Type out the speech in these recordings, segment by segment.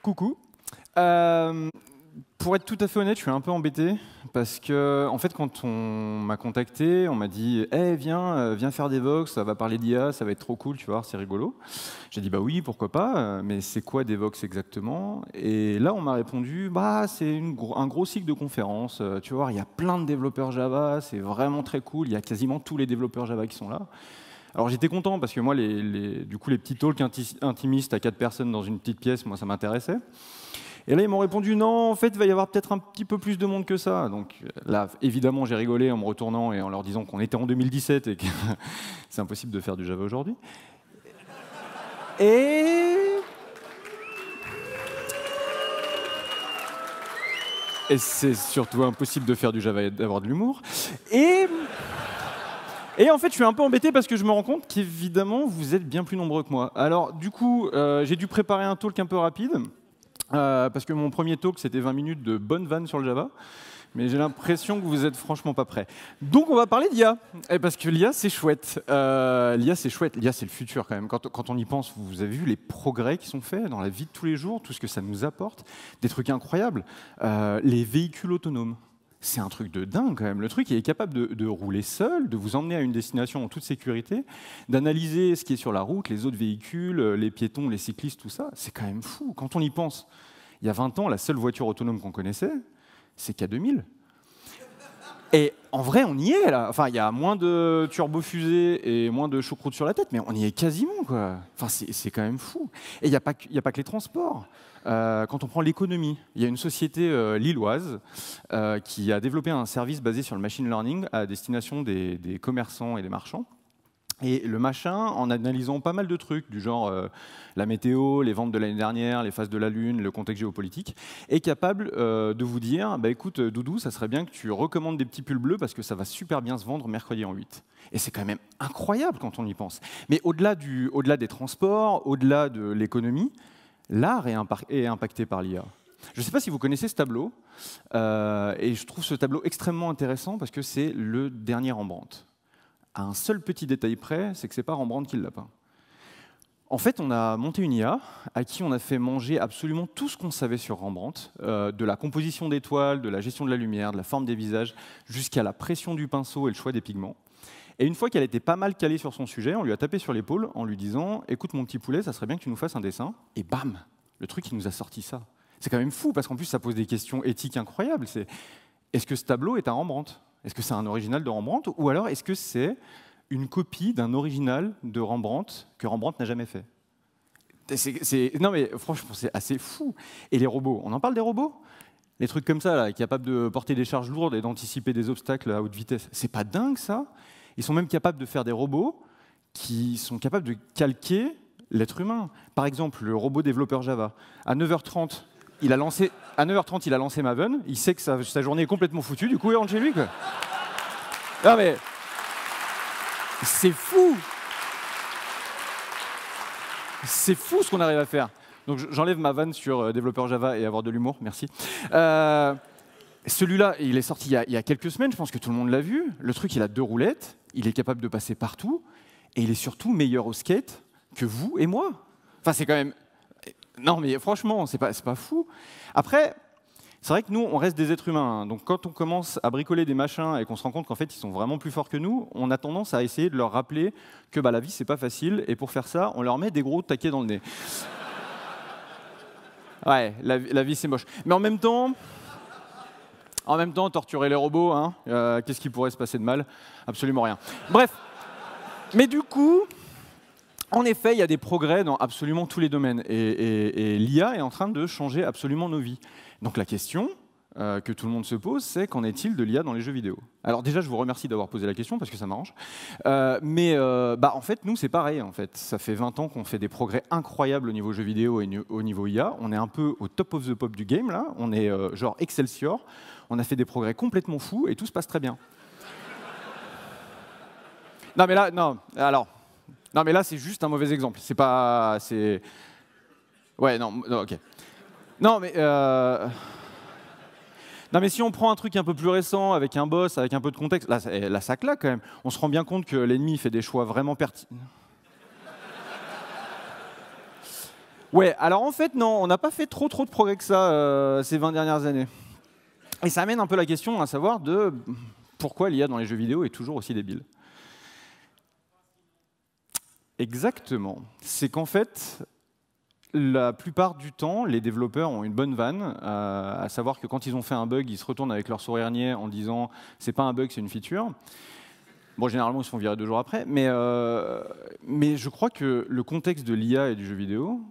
Coucou. Pour être tout à fait honnête, je suis un peu embêté parce que, en fait, quand on m'a contacté, on m'a dit hey, viens faire des Vox, ça va parler d'IA, ça va être trop cool, tu vas voir, c'est rigolo. J'ai dit bah oui, pourquoi pas, mais c'est quoi des Vox exactement? Et là, on m'a répondu bah c'est un gros cycle de conférences, tu vas voir, il y a plein de développeurs Java, c'est vraiment très cool, il y a quasiment tous les développeurs Java qui sont là. Alors j'étais content parce que moi, du coup, les petits talks intimistes à 4 personnes dans une petite pièce, moi, ça m'intéressait. Et là, ils m'ont répondu non, en fait, il va y avoir peut-être un petit peu plus de monde que ça. Donc là, évidemment, j'ai rigolé en me retournant et en leur disant qu'on était en 2017 et que c'est impossible de faire du Java aujourd'hui. Et c'est surtout impossible de faire du Java et d'avoir de l'humour. Et en fait, je suis un peu embêté parce que je me rends compte qu'évidemment, vous êtes bien plus nombreux que moi. Alors, du coup, j'ai dû préparer un talk un peu rapide. Parce que mon premier talk, c'était 20 minutes de bonnes vannes sur le Java. Mais j'ai l'impression que vous êtes franchement pas prêts. Donc on va parler d'IA. Parce que l'IA, c'est chouette. L'IA, c'est chouette. L'IA, c'est le futur quand même. Quand on y pense, vous avez vu les progrès qui sont faits dans la vie de tous les jours, tout ce que ça nous apporte. Des trucs incroyables. Les véhicules autonomes. C'est un truc de dingue quand même. Le truc, il est capable de rouler seul, de vous emmener à une destination en toute sécurité, d'analyser ce qui est sur la route, les autres véhicules, les piétons, les cyclistes, tout ça. C'est quand même fou. Quand on y pense, il y a 20 ans, la seule voiture autonome qu'on connaissait, c'est K2000. Et en vrai, on y est là. Enfin, il y a moins de turbofusées et moins de choucroute sur la tête, mais on y est quasiment, quoi. Enfin, c'est quand même fou. Et il n'y a pas que les transports. Quand on prend l'économie, il y a une société lilloise qui a développé un service basé sur le machine learning à destination des commerçants et des marchands. Et le machin, en analysant pas mal de trucs, du genre la météo, les ventes de l'année dernière, les phases de la Lune, le contexte géopolitique, est capable de vous dire bah, écoute, Doudou, ça serait bien que tu recommandes des petits pulls bleus parce que ça va super bien se vendre mercredi en 8. Et c'est quand même incroyable quand on y pense. Mais au-delà des transports, au-delà de l'économie, l'art est impacté par l'IA. Je ne sais pas si vous connaissez ce tableau, et je trouve ce tableau extrêmement intéressant parce que c'est le dernier Rembrandt. À un seul petit détail près, c'est que ce n'est pas Rembrandt qui l'a peint. En fait, on a monté une IA à qui on a fait manger absolument tout ce qu'on savait sur Rembrandt, de la composition des toiles, de la gestion de la lumière, de la forme des visages, jusqu'à la pression du pinceau et le choix des pigments. Et une fois qu'elle était pas mal calée sur son sujet, on lui a tapé sur l'épaule en lui disant « Écoute mon petit poulet, ça serait bien que tu nous fasses un dessin. » Et bam, le truc, il nous a sorti ça. C'est quand même fou, parce qu'en plus, ça pose des questions éthiques incroyables. Est-ce que ce tableau est un Rembrandt ? Est-ce que c'est un original de Rembrandt? Ou alors est-ce que c'est une copie d'un original de Rembrandt que Rembrandt n'a jamais fait? Non mais franchement, c'est assez fou. Et les robots, on en parle des robots? Les trucs comme ça, là, capables de porter des charges lourdes et d'anticiper des obstacles à haute vitesse. C'est pas dingue, ça? Ils sont même capables de faire des robots qui sont capables de calquer l'être humain. Par exemple, le robot développeur Java. À 9h30, il a lancé Maven. Il sait que sa journée est complètement foutue. Du coup, il rentre chez lui, quoi. Non, mais c'est fou. C'est fou ce qu'on arrive à faire. Donc, j'enlève ma vanne sur développeur Java et avoir de l'humour. Merci. Celui-là, il est sorti il y a quelques semaines. Je pense que tout le monde l'a vu. Le truc, il a 2 roulettes. Il est capable de passer partout. Et il est surtout meilleur au skate que vous et moi. Enfin, c'est quand même... Non, mais franchement, c'est pas fou. Après, c'est vrai que nous, on reste des êtres humains. Hein. Donc, quand on commence à bricoler des machins et qu'on se rend compte qu'en fait, ils sont vraiment plus forts que nous, on a tendance à essayer de leur rappeler que bah, la vie, c'est pas facile. Et pour faire ça, on leur met des gros taquets dans le nez. Ouais, la vie, c'est moche. Mais en même temps, torturer les robots, hein, qu'est-ce qui pourrait se passer de mal? Absolument rien. Bref. Mais du coup... En effet, il y a des progrès dans absolument tous les domaines et l'IA est en train de changer absolument nos vies. Donc la question que tout le monde se pose, c'est qu'en est-il de l'IA dans les jeux vidéo? Alors déjà, je vous remercie d'avoir posé la question parce que ça m'arrange. En fait, nous, c'est pareil. En fait. Ça fait 20 ans qu'on fait des progrès incroyables au niveau jeux vidéo et au niveau IA. On est un peu au top of the pop du game, là. On est genre Excelsior. On a fait des progrès complètement fous et tout se passe très bien. Non, mais là, non. Alors... Non, mais là, c'est juste un mauvais exemple. C'est pas... Ouais, non, ok. Non, mais si on prend un truc un peu plus récent, avec un boss, avec un peu de contexte, là ça claque quand même. On se rend bien compte que l'ennemi fait des choix vraiment pertinents. Ouais, alors en fait, non, on n'a pas fait trop de progrès que ça ces 20 dernières années. Et ça amène un peu la question à savoir de pourquoi l'IA dans les jeux vidéo est toujours aussi débile. Exactement. C'est qu'en fait, la plupart du temps, les développeurs ont une bonne vanne, à savoir que quand ils ont fait un bug, ils se retournent avec leur sourire niais en disant « c'est pas un bug, c'est une feature ». Bon, généralement, ils se font virer 2 jours après, mais je crois que le contexte de l'IA et du jeu vidéo,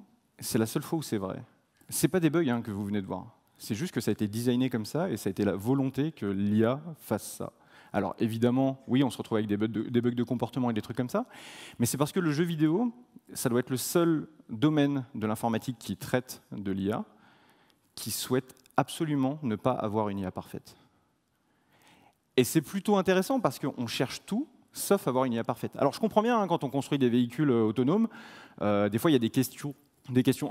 c'est la seule fois où c'est vrai. C'est pas des bugs hein, que vous venez de voir. C'est juste que ça a été designé comme ça et ça a été la volonté que l'IA fasse ça. Alors évidemment, oui, on se retrouve avec des bugs de comportement et des trucs comme ça, mais c'est parce que le jeu vidéo, ça doit être le seul domaine de l'informatique qui traite de l'IA, qui souhaite absolument ne pas avoir une IA parfaite. Et c'est plutôt intéressant parce qu'on cherche tout, sauf avoir une IA parfaite. Alors je comprends bien, hein, quand on construit des véhicules autonomes, des fois il y a des questions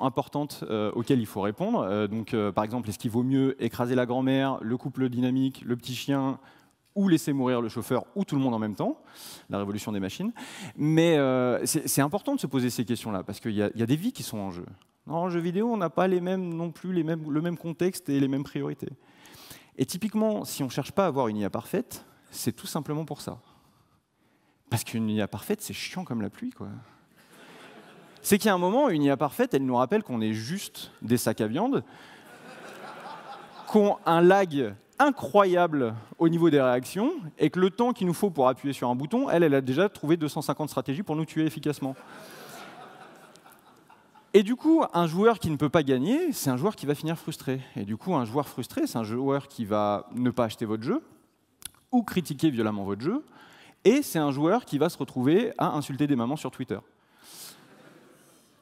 importantes auxquelles il faut répondre. Par exemple, est-ce qu'il vaut mieux écraser la grand-mère, le couple dynamique, le petit chien, ou laisser mourir le chauffeur, ou tout le monde en même temps, la révolution des machines. Mais c'est important de se poser ces questions-là, parce qu'il y a des vies qui sont en jeu. En jeu vidéo, on n'a pas le même contexte et les mêmes priorités. Et typiquement, si on ne cherche pas à avoir une IA parfaite, c'est tout simplement pour ça. Parce qu'une IA parfaite, c'est chiant comme la pluie, quoi. C'est qu'il y a un moment, une IA parfaite, elle nous rappelle qu'on est juste des sacs à viande, qu'on a un lag incroyable au niveau des réactions, et que le temps qu'il nous faut pour appuyer sur un bouton, elle a déjà trouvé 250 stratégies pour nous tuer efficacement. Et du coup, un joueur qui ne peut pas gagner, c'est un joueur qui va finir frustré. Et du coup, un joueur frustré, c'est un joueur qui va ne pas acheter votre jeu, ou critiquer violemment votre jeu, et c'est un joueur qui va se retrouver à insulter des mamans sur Twitter.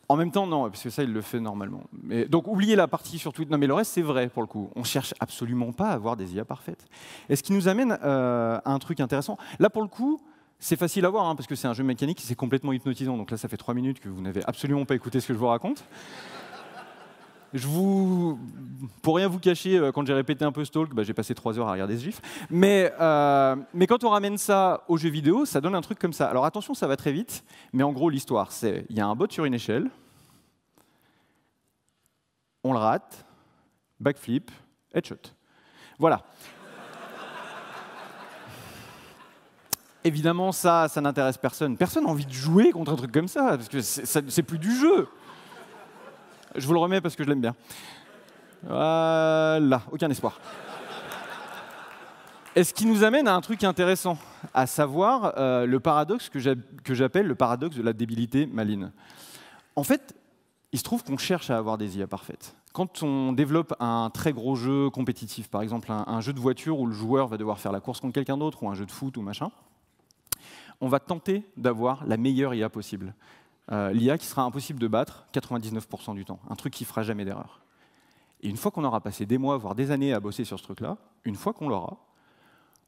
En même temps, non, parce que ça, il le fait normalement. Donc, oubliez la partie sur Twitter. Non, mais le reste, c'est vrai, pour le coup. On ne cherche absolument pas à avoir des IA parfaites. Et ce qui nous amène à un truc intéressant. Là, pour le coup, c'est facile à voir, hein, parce que c'est un jeu mécanique, c'est complètement hypnotisant. Donc là, ça fait 3 minutes que vous n'avez absolument pas écouté ce que je vous raconte. Pour rien vous cacher, quand j'ai répété un peu Stalk, j'ai passé 3 heures à regarder ce gif. Mais quand on ramène ça aux jeux vidéo, ça donne un truc comme ça. Alors attention, ça va très vite, mais en gros, l'histoire, c'est il y a un bot sur une échelle, on le rate, backflip, headshot. Voilà. Évidemment, ça n'intéresse personne. Personne n'a envie de jouer contre un truc comme ça, parce que c'est plus du jeu. Je vous le remets parce que je l'aime bien. Voilà, aucun espoir. Et ce qui nous amène à un truc intéressant, à savoir le paradoxe que j'appelle le paradoxe de la débilité maligne. En fait, il se trouve qu'on cherche à avoir des IA parfaites. Quand on développe un très gros jeu compétitif, par exemple un jeu de voiture où le joueur va devoir faire la course contre quelqu'un d'autre, ou un jeu de foot ou machin, on va tenter d'avoir la meilleure IA possible. L'IA qui sera impossible de battre 99% du temps, un truc qui ne fera jamais d'erreur. Et une fois qu'on aura passé des mois, voire des années à bosser sur ce truc-là, une fois qu'on l'aura,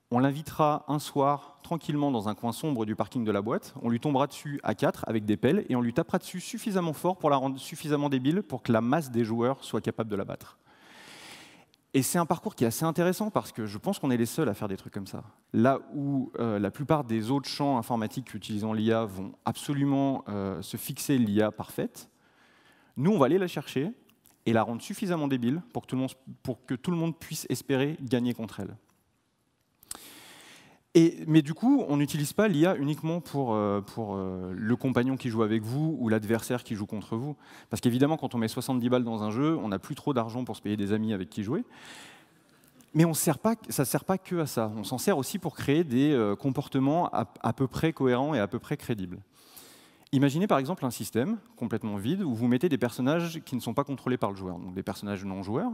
on l'invitera un soir tranquillement dans un coin sombre du parking de la boîte, on lui tombera dessus à 4 avec des pelles et on lui tapera dessus suffisamment fort pour la rendre suffisamment débile pour que la masse des joueurs soit capable de la battre. Et c'est un parcours qui est assez intéressant parce que je pense qu'on est les seuls à faire des trucs comme ça. Là où la plupart des autres champs informatiques utilisant l'IA vont absolument se fixer l'IA parfaite, nous, on va aller la chercher et la rendre suffisamment débile pour que tout le monde puisse espérer gagner contre elle. Mais du coup, on n'utilise pas l'IA uniquement pour le compagnon qui joue avec vous ou l'adversaire qui joue contre vous. Parce qu'évidemment, quand on met 70 balles dans un jeu, on n'a plus trop d'argent pour se payer des amis avec qui jouer. Mais ça ne sert pas que à ça. On s'en sert aussi pour créer des comportements à peu près cohérents et à peu près crédibles. Imaginez par exemple un système complètement vide où vous mettez des personnages qui ne sont pas contrôlés par le joueur, donc des personnages non joueurs,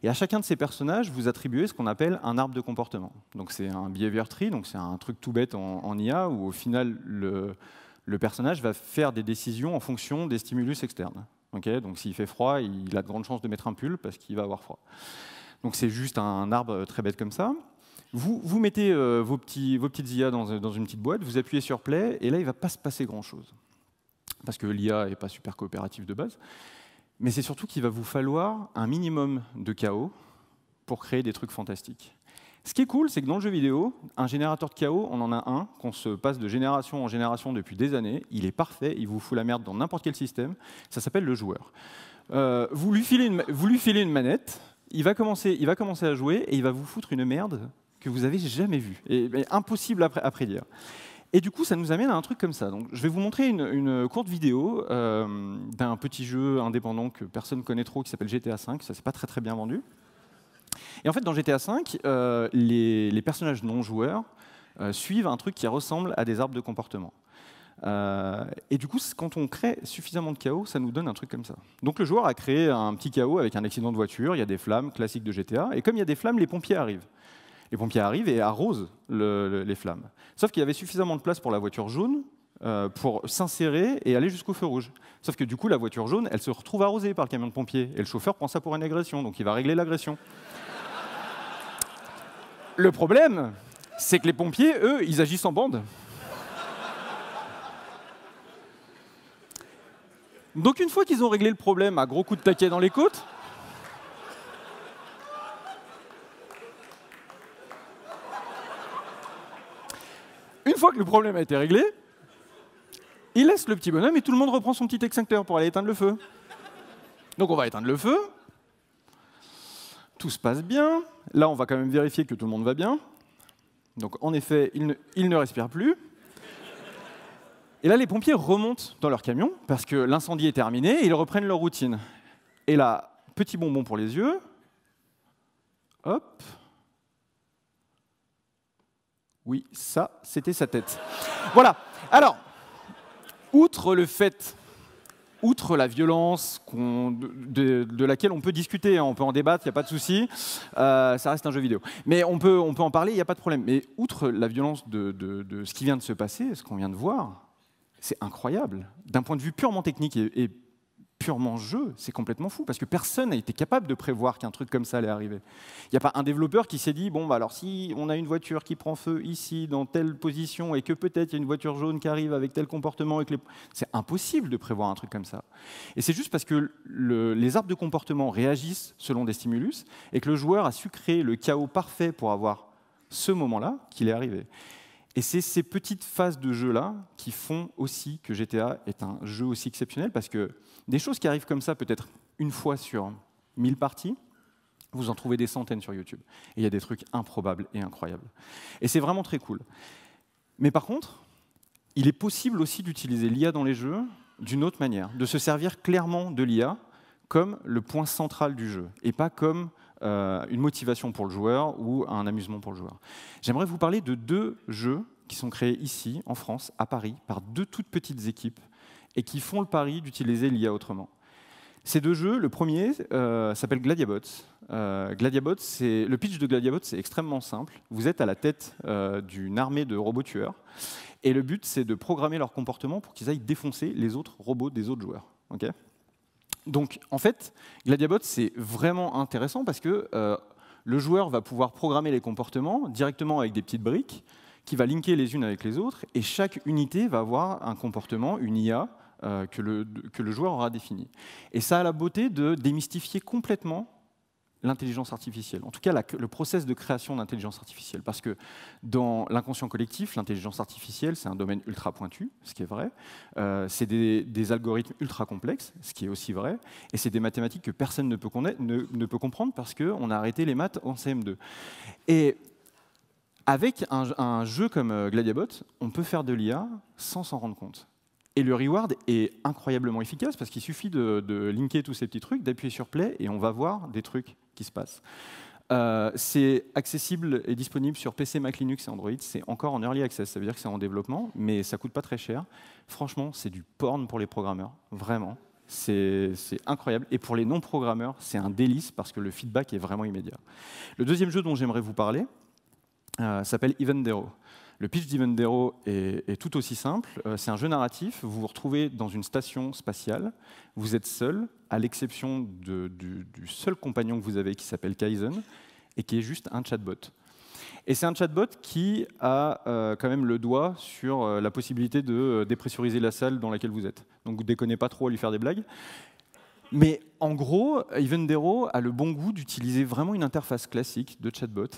et à chacun de ces personnages, vous attribuez ce qu'on appelle un arbre de comportement. Donc c'est un behavior tree, donc c'est un truc tout bête en IA où au final le personnage va faire des décisions en fonction des stimulus externes. Okay, donc s'il fait froid, il a de grandes chances de mettre un pull parce qu'il va avoir froid. Donc c'est juste un arbre très bête comme ça. Vous mettez vos petites IA dans une petite boîte, vous appuyez sur play, et là il ne va pas se passer grand-chose. Parce que l'IA n'est pas super coopérative de base, mais c'est surtout qu'il va vous falloir un minimum de chaos pour créer des trucs fantastiques. Ce qui est cool, c'est que dans le jeu vidéo, un générateur de chaos, on en a un qu'on se passe de génération en génération depuis des années. Il est parfait, il vous fout la merde dans n'importe quel système. Ça s'appelle le joueur. Vous lui filez une manette, il va commencer à jouer et il va vous foutre une merde que vous avez jamais vue. Et impossible à prédire. Et du coup, ça nous amène à un truc comme ça. Donc, je vais vous montrer une courte vidéo d'un petit jeu indépendant que personne ne connaît trop, qui s'appelle GTA V. Ça s'est pas très bien vendu. Et en fait, dans GTA V, les personnages non joueurs suivent un truc qui ressemble à des arbres de comportement. Et du coup, quand on crée suffisamment de chaos, ça nous donne un truc comme ça. Donc le joueur a créé un petit chaos avec un accident de voiture, il y a des flammes classiques de GTA, et comme il y a des flammes, les pompiers arrivent. Les pompiers arrivent et arrosent les flammes. Sauf qu'il y avait suffisamment de place pour la voiture jaune pour s'insérer et aller jusqu'au feu rouge. Sauf que du coup, la voiture jaune, elle se retrouve arrosée par le camion de pompiers, et le chauffeur prend ça pour une agression, donc il va régler l'agression. Le problème, c'est que les pompiers, eux, ils agissent en bande. Donc une fois qu'ils ont réglé le problème à gros coups de taquet dans les côtes, une fois que le problème a été réglé, ils laissent le petit bonhomme et tout le monde reprend son petit extincteur pour aller éteindre le feu. Donc on va éteindre le feu. Tout se passe bien. Là, on va quand même vérifier que tout le monde va bien. Donc en effet, il ne respire plus. Et là, les pompiers remontent dans leur camion parce que l'incendie est terminé et ils reprennent leur routine. Et là, petit bonbon pour les yeux. Hop. Oui, ça, c'était sa tête. Voilà. Alors, outre la violence de laquelle on peut discuter, on peut en débattre, il n'y a pas de souci, ça reste un jeu vidéo. Mais on peut en parler, il n'y a pas de problème. Mais outre la violence de ce qui vient de se passer, ce qu'on vient de voir, c'est incroyable. D'un point de vue purement technique et purement jeu, c'est complètement fou, parce que personne n'a été capable de prévoir qu'un truc comme ça allait arriver. Il n'y a pas un développeur qui s'est dit, bon, bah alors si on a une voiture qui prend feu ici, dans telle position, et que peut-être il y a une voiture jaune qui arrive avec tel comportement, c'est impossible de prévoir un truc comme ça. Et c'est juste parce que les arbres de comportement réagissent selon des stimulus, et que le joueur a su créer le chaos parfait pour avoir ce moment-là qu'il est arrivé. Et c'est ces petites phases de jeu-là qui font aussi que GTA est un jeu aussi exceptionnel, parce que des choses qui arrivent comme ça, peut-être une fois sur 1000 parties, vous en trouvez des centaines sur YouTube. Et il y a des trucs improbables et incroyables. Et c'est vraiment très cool. Mais par contre, il est possible aussi d'utiliser l'IA dans les jeux d'une autre manière, de se servir clairement de l'IA comme le point central du jeu, et pas comme une motivation pour le joueur ou un amusement pour le joueur. J'aimerais vous parler de 2 jeux qui sont créés ici, en France, à Paris, par 2 toutes petites équipes et qui font le pari d'utiliser l'IA autrement. Ces 2 jeux, le premier s'appelle Gladiabots. Le pitch de Gladiabots, c'est extrêmement simple. Vous êtes à la tête d'une armée de robots tueurs et le but, c'est de programmer leur comportement pour qu'ils aillent défoncer les autres robots des autres joueurs. Okay ? Donc, en fait, Gladiabots, c'est vraiment intéressant parce que le joueur va pouvoir programmer les comportements directement avec des petites briques qui va linker les unes avec les autres, et chaque unité va avoir un comportement, une IA, que le joueur aura défini. Et ça a la beauté de démystifier complètement l'intelligence artificielle, en tout cas le process de création d'intelligence artificielle, parce que dans l'inconscient collectif, l'intelligence artificielle, c'est un domaine ultra pointu, ce qui est vrai, c'est des algorithmes ultra complexes, ce qui est aussi vrai, et c'est des mathématiques que personne ne peut comprendre parce qu'on a arrêté les maths en CM2. Et avec un jeu comme Gladiabots, on peut faire de l'IA sans s'en rendre compte. Et le reward est incroyablement efficace parce qu'il suffit de linker tous ces petits trucs, d'appuyer sur play et on va voir des trucs qui se passent. C'est accessible et disponible sur PC, Mac, Linux et Android. C'est encore en early access, ça veut dire que c'est en développement, mais ça coûte pas très cher. Franchement, c'est du porn pour les programmeurs, vraiment. C'est incroyable. Et pour les non-programmeurs, c'est un délice parce que le feedback est vraiment immédiat. Le deuxième jeu dont j'aimerais vous parler s'appelle Evendero. Le pitch d'Evendero est tout aussi simple. C'est un jeu narratif. Vous vous retrouvez dans une station spatiale. Vous êtes seul, à l'exception du seul compagnon que vous avez qui s'appelle Kaizen et qui est juste un chatbot. Et c'est un chatbot qui a quand même le doigt sur la possibilité de dépressuriser la salle dans laquelle vous êtes. Donc vous ne déconnez pas trop à lui faire des blagues. Mais en gros, Evendero a le bon goût d'utiliser vraiment une interface classique de chatbot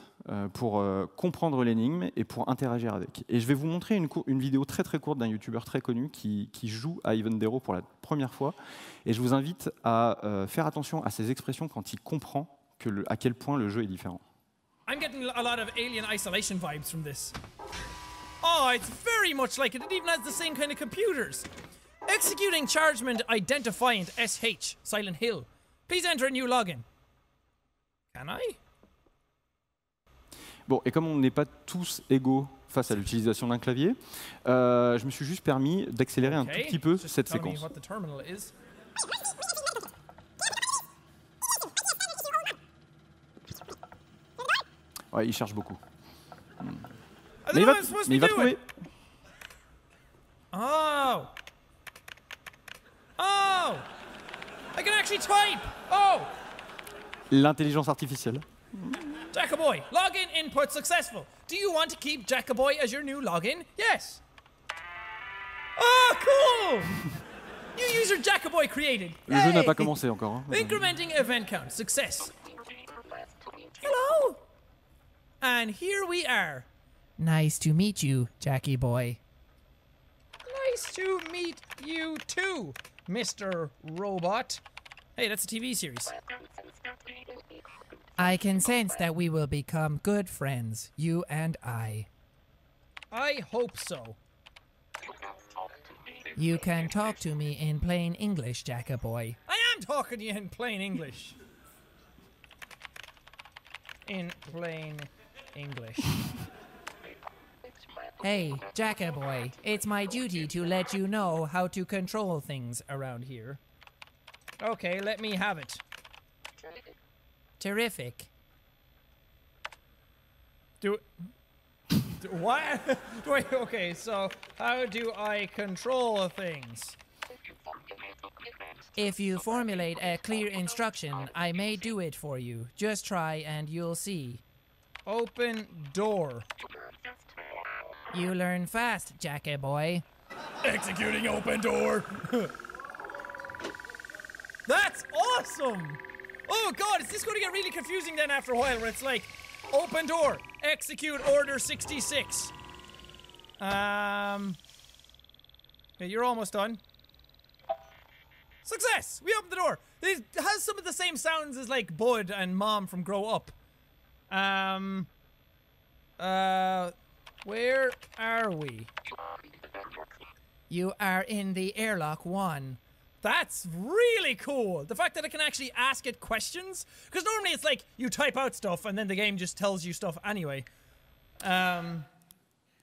pour comprendre l'énigme et pour interagir avec. Et je vais vous montrer une vidéo très très courte d'un youtubeur très connu qui joue à Evendero pour la première fois. Et je vous invite à faire attention à ses expressions quand il comprend à quel point le jeu est différent. I'm getting a lot of Alien Isolation vibes from this. Oh, it's very much like it. It even has the same kind of computers. Executing Chargement Identifiant SH, Silent Hill. Please enter a new login. Can I? Bon, et comme on n'est pas tous égaux face à l'utilisation d'un clavier, je me suis juste permis d'accélérer un tout petit peu cette séquence. What the terminal is. Ouais, il cherche beaucoup. Mais il va trouver. Oh! Oh! I can actually type! Oh! L'intelligence artificielle. Jackaboy, login input successful. Do you want to keep Jackaboy as your new login? Yes. Oh, cool! New user Jackaboy created. Le jeu n'a pas commencé encore. Hein. Incrementing event count. Success. Hello. And here we are. Nice to meet you, Jackie boy. Nice to meet you too, Mr. Robot. Hey, that's a TV series. I can sense that we will become good friends, you and I. I hope so. You can talk to me in plain English, Jackaboy. I am talking to you in plain English. In plain English. Hey, Jackaboy, it's my duty to let you know how to control things around here. Okay, let me have it. Terrific. What? Wait, okay, so how do I control things? If you formulate a clear instruction, I may do it for you. Just try and you'll see. Open door. You learn fast, Jackie boy. Executing open door. That's awesome! Oh god, is this going to get really confusing then after a while where it's like, open door, execute order 66. Okay, you're almost done. Success! We opened the door. It has some of the same sounds as like Bud and Mom from Grow Up. Where are we? You are in the airlock 1. That's really cool. The fact that I can actually ask it questions. Because normally it's like you type out stuff and then the game just tells you stuff anyway.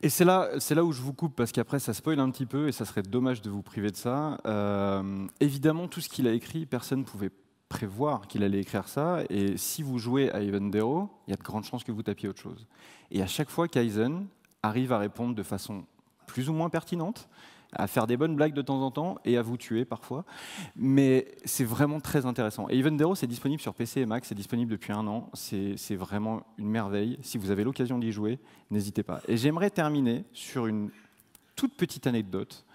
Et c'est là où je vous coupe parce qu'après ça spoil un petit peu et ça serait dommage de vous priver de ça. Évidemment, tout ce qu'il a écrit, personne ne pouvait prévoir qu'il allait écrire ça. Et si vous jouez à Evendero, il y a de grandes chances que vous tapiez autre chose. Et à chaque fois, Kaizen arrive à répondre de façon plus ou moins pertinente, à faire des bonnes blagues de temps en temps et à vous tuer parfois. Mais c'est vraiment très intéressant. Et Evendero, c'est disponible sur PC et Mac, c'est disponible depuis 1 an. C'est vraiment une merveille. Si vous avez l'occasion d'y jouer, n'hésitez pas. Et j'aimerais terminer sur une toute petite anecdote.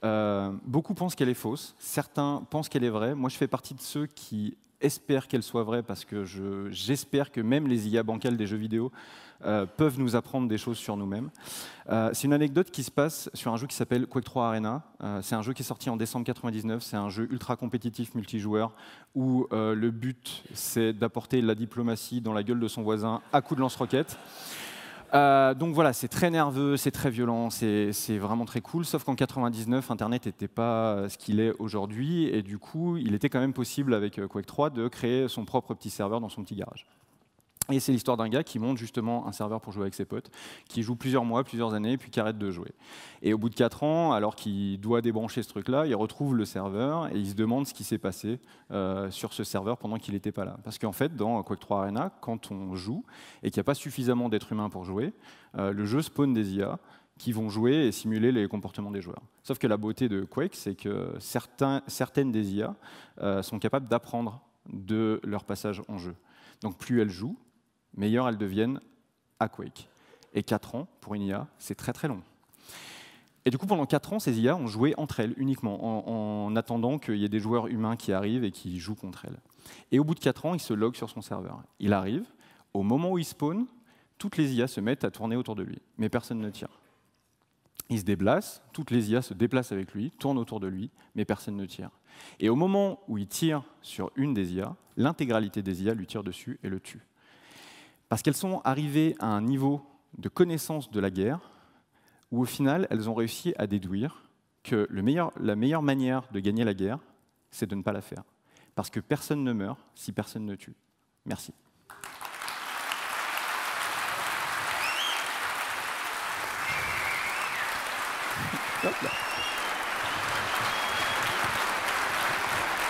Beaucoup pensent qu'elle est fausse, certains pensent qu'elle est vraie. Moi, je fais partie de ceux qui espèrent qu'elle soit vraie parce que j'espère que même les IA bancales des jeux vidéo peuvent nous apprendre des choses sur nous-mêmes. C'est une anecdote qui se passe sur un jeu qui s'appelle Quake 3 Arena. C'est un jeu qui est sorti en décembre 99. C'est un jeu ultra compétitif multijoueur où le but, c'est d'apporter la diplomatie dans la gueule de son voisin à coups de lance-roquettes. Donc voilà, c'est très nerveux, c'est très violent, c'est vraiment très cool, sauf qu'en 99, Internet n'était pas ce qu'il est aujourd'hui, et du coup, il était quand même possible avec Quake 3 de créer son propre petit serveur dans son petit garage. Et c'est l'histoire d'un gars qui monte justement un serveur pour jouer avec ses potes, qui joue plusieurs mois, plusieurs années, puis qui arrête de jouer. Et au bout de 4 ans, alors qu'il doit débrancher ce truc-là, il retrouve le serveur et il se demande ce qui s'est passé sur ce serveur pendant qu'il n'était pas là. Parce qu'en fait, dans Quake 3 Arena, quand on joue et qu'il n'y a pas suffisamment d'êtres humains pour jouer, le jeu spawn des IA qui vont jouer et simuler les comportements des joueurs. Sauf que la beauté de Quake, c'est que certaines des IA sont capables d'apprendre de leur passage en jeu. Donc plus elles jouent, meilleures elles deviennent à Quake. Et 4 ans, pour une IA, c'est très très long. Et du coup, pendant 4 ans, ces IA ont joué entre elles uniquement, en attendant qu'il y ait des joueurs humains qui arrivent et qui jouent contre elles. Et au bout de 4 ans, il se log sur son serveur. Il arrive, au moment où il spawn, toutes les IA se mettent à tourner autour de lui, mais personne ne tire. Il se déplace, toutes les IA se déplacent avec lui, tournent autour de lui, mais personne ne tire. Et au moment où il tire sur une des IA, l'intégralité des IA lui tire dessus et le tue. Parce qu'elles sont arrivées à un niveau de connaissance de la guerre où au final, elles ont réussi à déduire que la meilleure manière de gagner la guerre, c'est de ne pas la faire. Parce que personne ne meurt si personne ne tue. Merci. Hop là.